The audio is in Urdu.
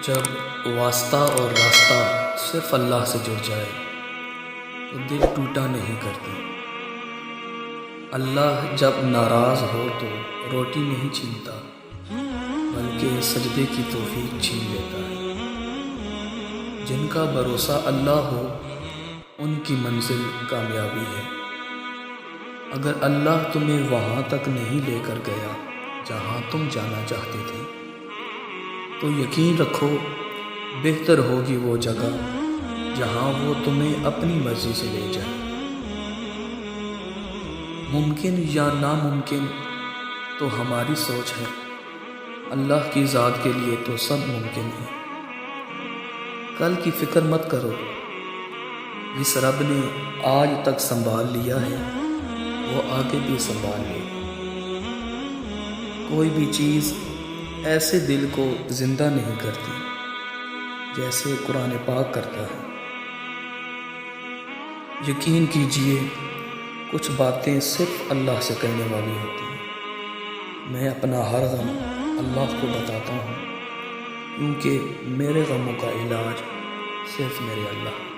جب واسطہ اور راستہ صرف اللہ سے جڑ جائے تو دل ٹوٹا نہیں کرتی۔ اللہ جب ناراض ہو تو روٹی نہیں چھینتا بلکہ سجدے کی توفیق چھین لیتا ہے۔ جن کا بھروسہ اللہ ہو ان کی منزل کامیابی ہے۔ اگر اللہ تمہیں وہاں تک نہیں لے کر گیا جہاں تم جانا چاہتے تھے تو یقین رکھو بہتر ہوگی وہ جگہ جہاں وہ تمہیں اپنی مرضی سے لے جائے۔ ممکن یا ناممکن تو ہماری سوچ ہے، اللہ کی ذات کے لیے تو سب ممکن ہے۔ کل کی فکر مت کرو، جس رب نے آج تک سنبھال لیا ہے وہ آگے بھی سنبھال لے۔ کوئی بھی چیز ایسے دل کو زندہ نہیں کرتی جیسے قرآن پاک کرتا ہے۔ یقین کیجئے کچھ باتیں صرف اللہ سے کہنے والی ہوتی ہیں۔ میں اپنا ہر غم اللہ کو بتاتا ہوں کیونکہ میرے غموں کا علاج صرف میرے اللہ